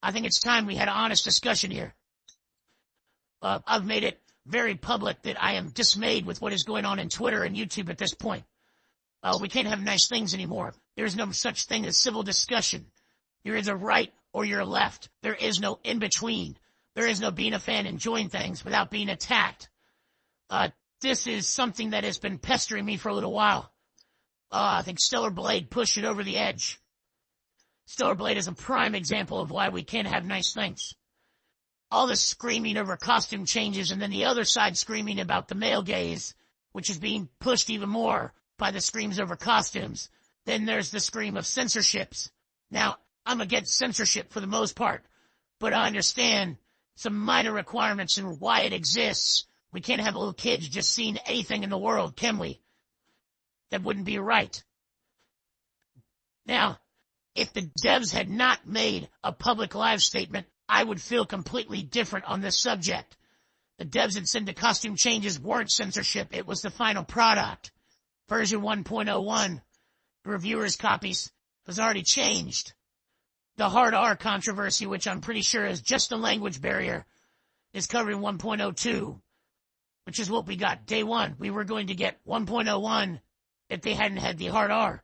I think it's time we had an honest discussion here. I've made it very public that I am dismayed with what is going on in Twitter and YouTube at this point. We can't have nice things anymore. There's no such thing as civil discussion. You're either right or you're left. There is no in-between. There is no being a fan enjoying things without being attacked. This is something that has been pestering me for a little while. I think Stellar Blade pushed it over the edge. Stellar Blade is a prime example of why we can't have nice things. All this screaming over costume changes, and then the other side screaming about the male gaze, which is being pushed even more by the screams over costumes. Then there's the scream of censorships. Now, I'm against censorship for the most part, but I understand some minor requirements and why it exists. We can't have little kids just seeing anything in the world, can we? That wouldn't be right. Now, if the devs had not made a public live statement, I would feel completely different on this subject. The devs had said the costume changes weren't censorship, it was the final product. Version 1.01, reviewers' copies, was already changed. The hard R controversy, which I'm pretty sure is just a language barrier, is covering 1.02, which is what we got day one. We were going to get 1.01 if they hadn't had the hard R.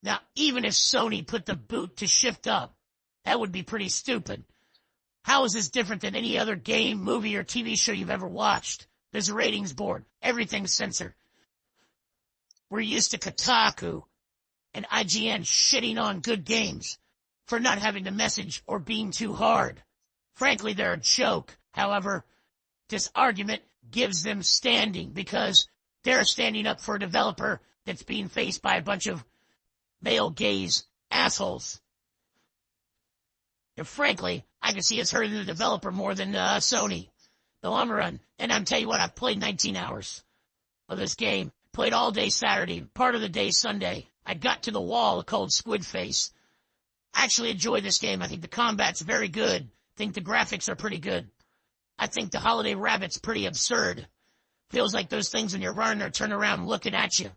Now, even if Sony put the boot to shift up, that would be pretty stupid. How is this different than any other game, movie, or TV show you've ever watched? There's a ratings board. Everything's censored. We're used to Kotaku and IGN shitting on good games for not having the message or being too hard. Frankly, they're a joke. However, this argument gives them standing because they're standing up for a developer that's being faced by a bunch of male gaze assholes. And frankly, I can see it's hurting the developer more than Sony, the long run. And I'm telling you what, I've played 19 hours of this game. Played all day Saturday, part of the day Sunday. I got to the wall called Squid Face. I actually enjoy this game. I think the combat's very good. I think the graphics are pretty good. I think the holiday rabbit's pretty absurd. Feels like those things when you're running or turn around looking at you.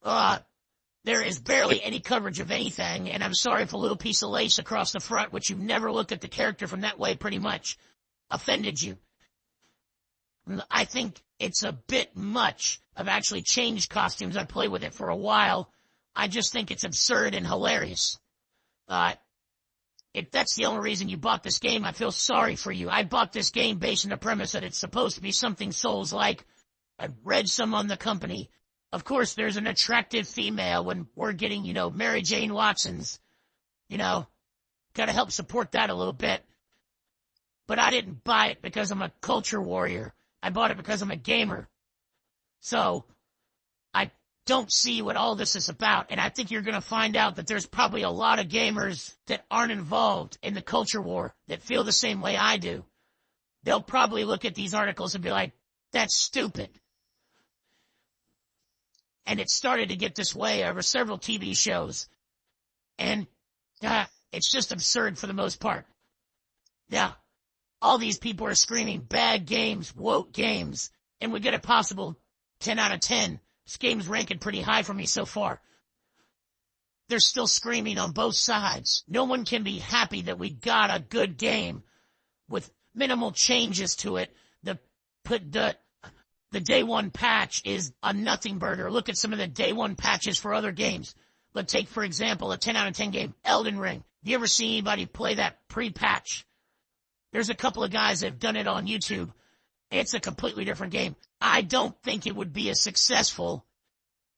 There is barely any coverage of anything, and I'm sorry if a little piece of lace across the front, which you never looked at the character from that way pretty much, offended you. I think it's a bit much. I've actually changed costumes. I played with it for a while. I just think it's absurd and hilarious. If that's the only reason you bought this game, I feel sorry for you. I bought this game based on the premise that it's supposed to be something Souls-like. I read some on the company. Of course, there's an attractive female when we're getting, Mary Jane Watson's. Gotta help support that a little bit. But I didn't buy it because I'm a culture warrior. I bought it because I'm a gamer. So, I don't see what all this is about, and I think you're gonna find out that there's probably a lot of gamers that aren't involved in the culture war that feel the same way I do. They'll probably look at these articles and be like, that's stupid. And it started to get this way over several TV shows. And it's just absurd for the most part. Now, all these people are screaming bad games, woke games, and we get a possible 10 out of 10. This game's ranking pretty high for me so far. They're still screaming on both sides. No one can be happy that we got a good game with minimal changes to it. The day one patch is a nothing burger. Look at some of the day one patches for other games. Let's take, for example, a 10 out of 10 game, Elden Ring. You ever see anybody play that pre-patch? There's a couple of guys that have done it on YouTube. It's a completely different game. I don't think it would be as successful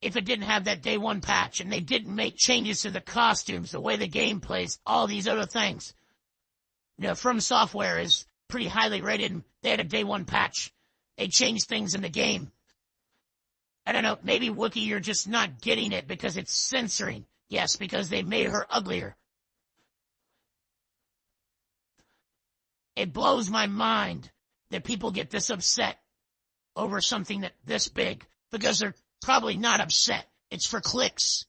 if it didn't have that day one patch and they didn't make changes to the costumes, the way the game plays, all these other things. From Software is pretty highly rated, and they had a day one patch. They changed things in the game. I don't know, maybe Wookie, you're just not getting it because it's censoring. Yes, because they made her uglier. It blows my mind that people get this upset over something this big, because they're probably not upset. It's for clicks.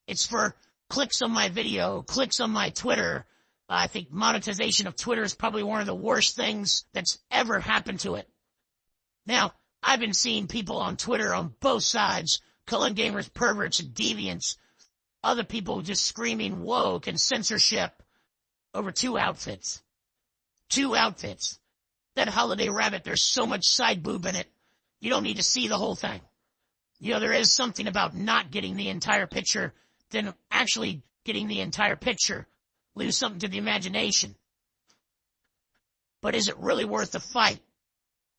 It's for clicks on my video, clicks on my Twitter. I think monetization of Twitter is probably one of the worst things that's ever happened to it. Now, I've been seeing people on Twitter on both sides, calling gamers perverts and deviants, other people just screaming woke and censorship. over 2 outfits. 2 outfits. That holiday rabbit, there's so much side boob in it, you don't need to see the whole thing. You know, there is something about not getting the entire picture than actually getting the entire picture. Leave something to the imagination. But is it really worth the fight?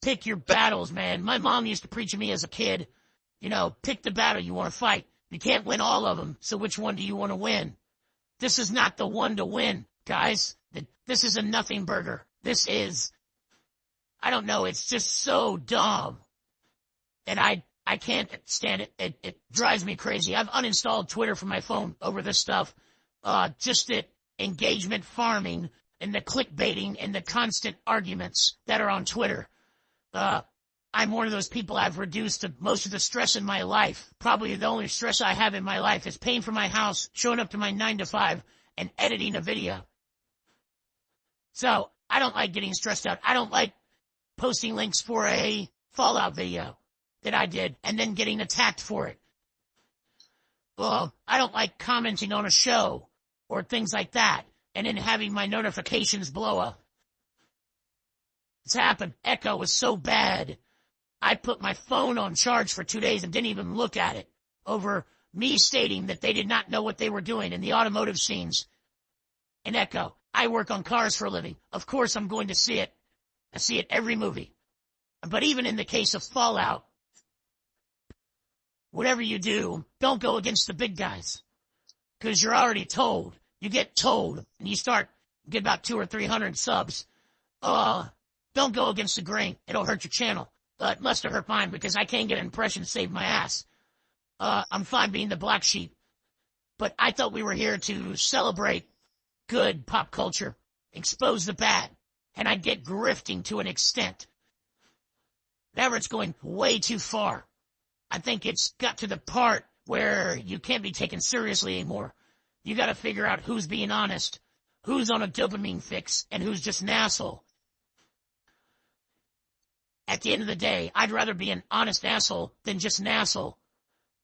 Pick your battles, man. My mom used to preach to me as a kid, you know, pick the battle you want to fight. You can't win all of them, so which one do you want to win? This is not the one to win, guys. This is a nothing burger. This is, I don't know, it's just so dumb. And I can't stand it. It drives me crazy. I've uninstalled Twitter from my phone over this stuff. Just the engagement farming and the clickbaiting and the constant arguments that are on Twitter. I'm one of those people. I've reduced to most of the stress in my life. Probably the only stress I have in my life is paying for my house, showing up to my 9 to 5, and editing a video. So I don't like getting stressed out. I don't like posting links for a Fallout video that I did and then getting attacked for it. Well, I don't like commenting on a show or things like that and then having my notifications blow up. It's happened. Echo was so bad. I put my phone on charge for 2 days and didn't even look at it over me stating that they did not know what they were doing in the automotive scenes in Echo. I work on cars for a living. Of course I'm going to see it. I see it every movie. But even in the case of Fallout, whatever you do, don't go against the big guys. Because you're already told. You get told, and you get about 200 or 300 subs. Don't go against the grain. It'll hurt your channel. It must have hurt mine because I can't get an impression to save my ass. I'm fine being the black sheep. But I thought we were here to celebrate good pop culture, expose the bad, and I get grifting to an extent. Whenever it's going way too far. I think it's got to the part where you can't be taken seriously anymore. You gotta figure out who's being honest, who's on a dopamine fix, and who's just an asshole. At the end of the day, I'd rather be an honest asshole than just an asshole.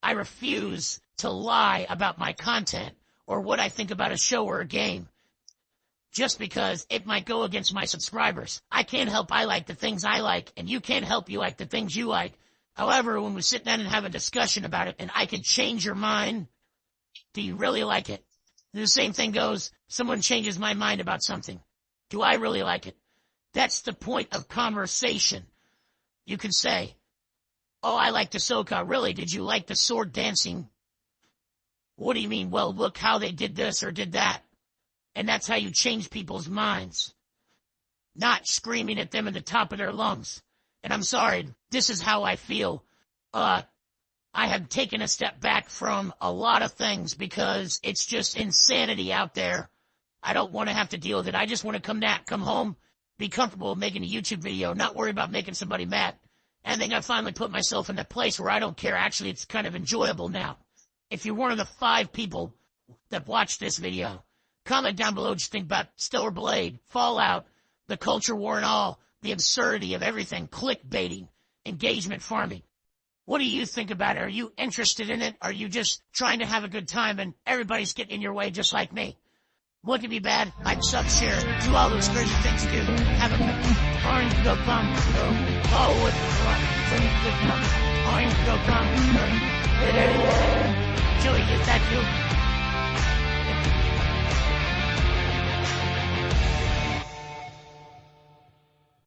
I refuse to lie about my content or what I think about a show or a game just because it might go against my subscribers. I can't help I like the things I like, and you can't help you like the things you like. However, when we sit down and have a discussion about it and I can change your mind, do you really like it? The same thing goes, someone changes my mind about something. Do I really like it? That's the point of conversation. You can say, oh, I like Ahsoka. Really? Did you like the sword dancing? What do you mean? Well, look how they did this or did that. And that's how you change people's minds. Not screaming at them at the top of their lungs. And I'm sorry, this is how I feel. I have taken a step back from a lot of things because it's just insanity out there. I don't want to have to deal with it. I just want to come home, be comfortable making a YouTube video, not worry about making somebody mad. And I think I finally put myself in that place where I don't care. Actually, it's kind of enjoyable now. If you're one of the 5 people that watched this video, comment down below what you think about Stellar Blade, Fallout, the culture war and all, the absurdity of everything, clickbaiting, engagement farming. What do you think about it? Are you interested in it? Are you just trying to have a good time and everybody's getting in your way just like me? What could be bad? Like, sub, share, do all those crazy things too. Have a good orange go come. Oh, what the fuck? Orange go come. Chili, is that you?